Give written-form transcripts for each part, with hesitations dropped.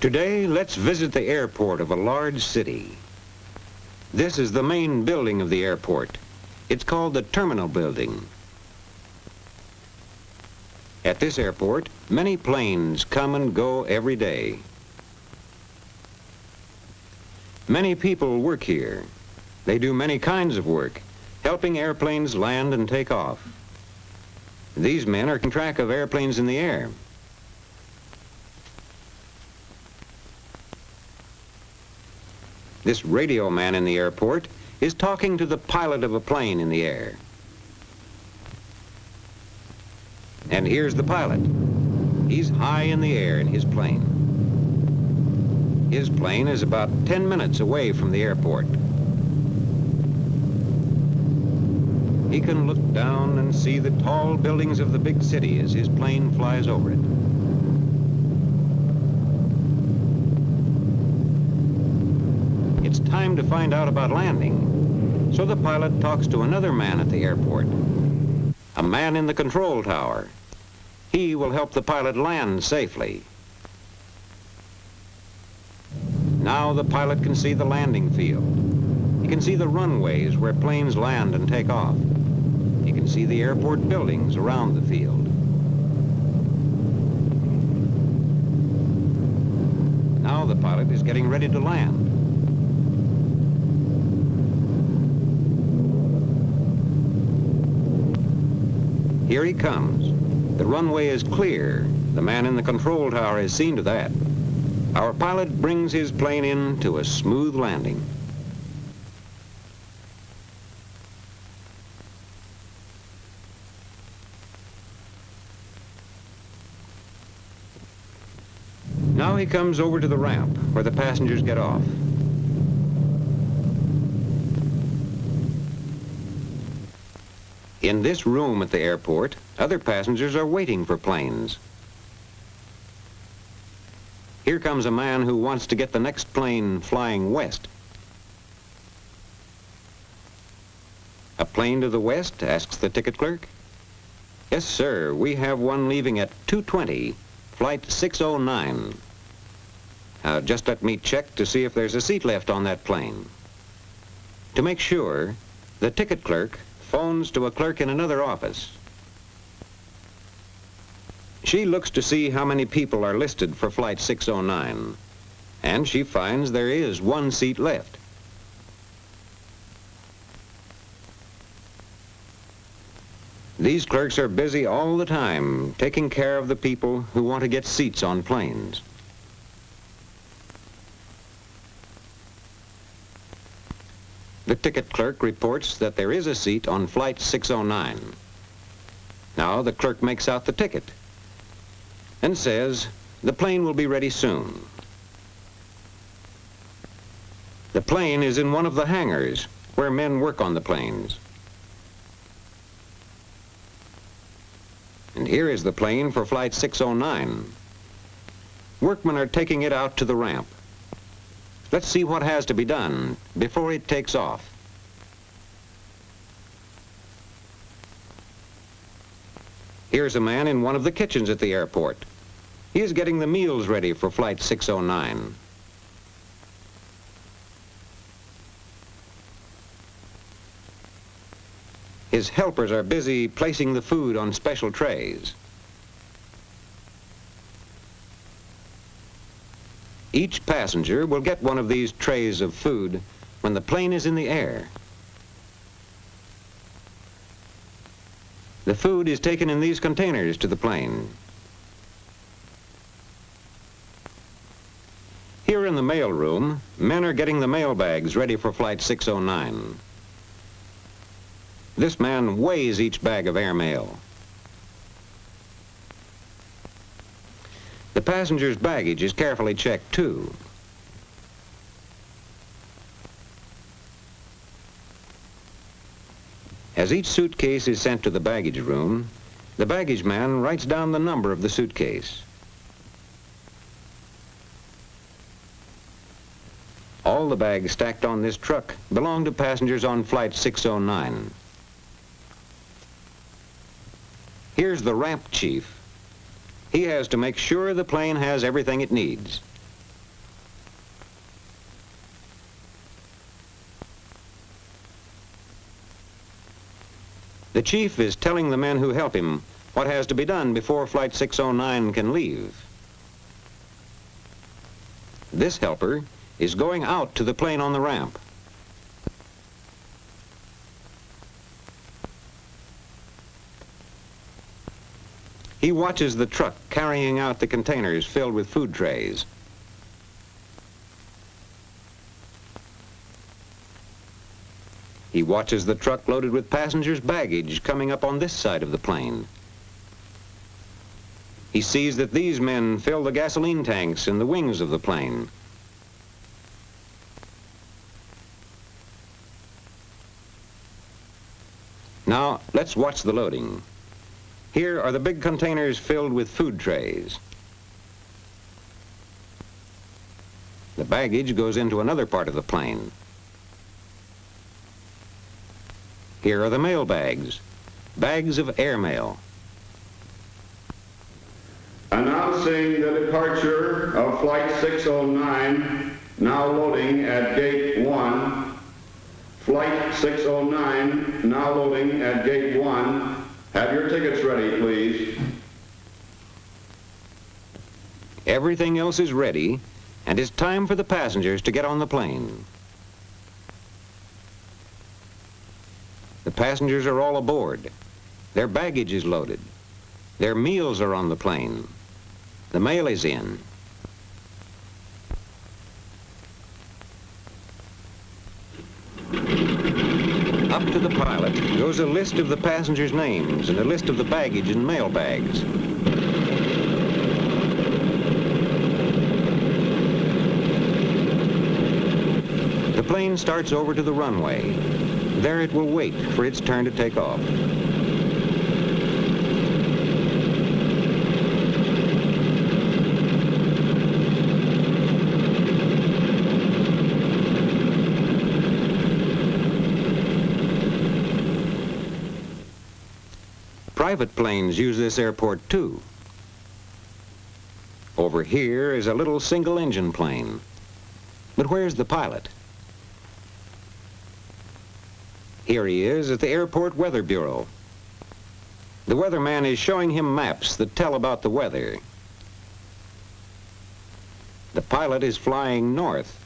Today, let's visit the airport of a large city. This is the main building of the airport. It's called the Terminal Building. At this airport, many planes come and go every day. Many people work here. They do many kinds of work, helping airplanes land and take off. These men are keeping track of airplanes in the air. This radio man in the airport is talking to the pilot of a plane in the air. And here's the pilot. He's high in the air in his plane. His plane is about 10 minutes away from the airport. He can look down and see the tall buildings of the big city as his plane flies over it. It's time to find out about landing, so the pilot talks to another man at the airport, a man in the control tower. He will help the pilot land safely. Now the pilot can see the landing field. He can see the runways where planes land and take off. He can see the airport buildings around the field. Now the pilot is getting ready to land. Here he comes. The runway is clear. The man in the control tower has seen to that. Our pilot brings his plane in to a smooth landing. Now he comes over to the ramp where the passengers get off. In this room at the airport, other passengers are waiting for planes. Here comes a man who wants to get the next plane flying west. A plane to the west, asks the ticket clerk. Yes, sir, we have one leaving at 2:20, flight 609. Just let me check to see if there's a seat left on that plane. To make sure, the ticket clerk phones to a clerk in another office. She looks to see how many people are listed for flight 609, and she finds there is one seat left. These clerks are busy all the time taking care of the people who want to get seats on planes. The ticket clerk reports that there is a seat on flight 609. Now the clerk makes out the ticket and says the plane will be ready soon. The plane is in one of the hangars where men work on the planes. And here is the plane for flight 609. Workmen are taking it out to the ramp. Let's see what has to be done before it takes off. Here's a man in one of the kitchens at the airport. He is getting the meals ready for flight 609. His helpers are busy placing the food on special trays. Each passenger will get one of these trays of food when the plane is in the air. The food is taken in these containers to the plane. Here in the mail room, men are getting the mail bags ready for flight 609. This man weighs each bag of airmail. The passenger's baggage is carefully checked, too. As each suitcase is sent to the baggage room, the baggage man writes down the number of the suitcase. All the the bags stacked on this truck belong to passengers on Flight 609. Here's the ramp chief. He has to make sure the plane has everything it needs. The chief is telling the men who help him what has to be done before Flight 609 can leave. This helper is going out to the plane on the ramp. He watches the truck carrying out the containers filled with food trays. He watches the truck loaded with passengers' baggage coming up on this side of the plane. He sees that these men fill the gasoline tanks in the wings of the plane. Now, let's watch the loading. Here are the big containers filled with food trays. The baggage goes into another part of the plane. Here are the mail bags, bags of airmail. Announcing the departure of Flight 609, now loading at Gate 1. Flight 609, now loading at Gate 1. Have your tickets ready, please. Everything else is ready, and it's time for the passengers to get on the plane. The passengers are all aboard. Their baggage is loaded. Their meals are on the plane. The mail is in. Up to the pilot goes a list of the passengers' names and a list of the baggage and mail bags. The plane starts over to the runway. There it will wait for its turn to take off. Private planes use this airport too. Over here is a little single-engine plane. But where's the pilot? Here he is at the Airport Weather Bureau. The weatherman is showing him maps that tell about the weather. The pilot is flying north.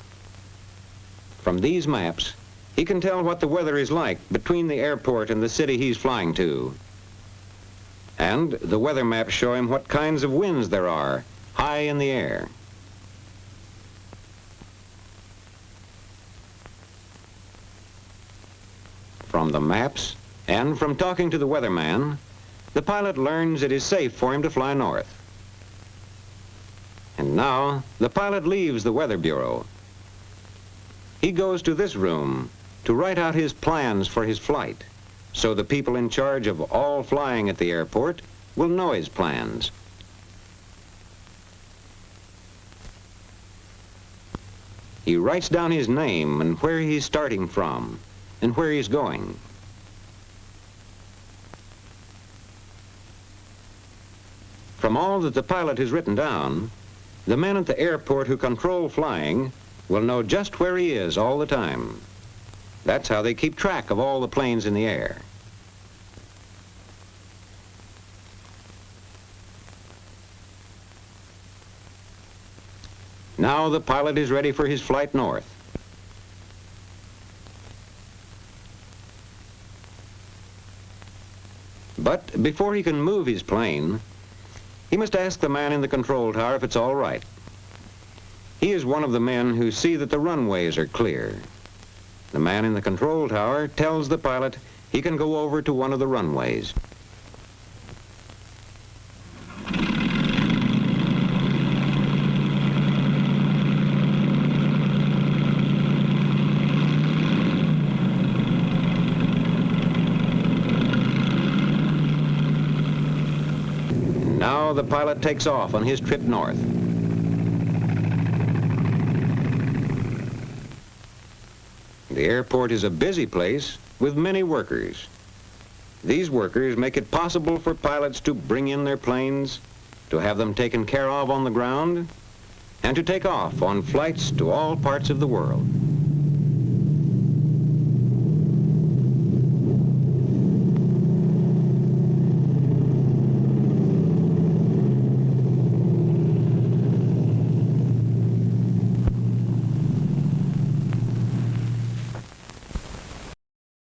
From these maps, he can tell what the weather is like between the airport and the city he's flying to. And the weather maps show him what kinds of winds there are high in the air. From the maps and from talking to the weatherman, the pilot learns it is safe for him to fly north. And now the pilot leaves the Weather Bureau. He goes to this room to write out his plans for his flight, so the people in charge of all flying at the airport will know his plans. He writes down his name and where he's starting from and where he's going. From all that the pilot has written down, the men at the airport who control flying will know just where he is all the time. That's how they keep track of all the planes in the air. Now the pilot is ready for his flight north. But before he can move his plane, he must ask the man in the control tower if it's all right. He is one of the men who see that the runways are clear. The man in the control tower tells the pilot he can go over to one of the runways. Now the pilot takes off on his trip north. The airport is a busy place with many workers. These workers make it possible for pilots to bring in their planes, to have them taken care of on the ground, and to take off on flights to all parts of the world.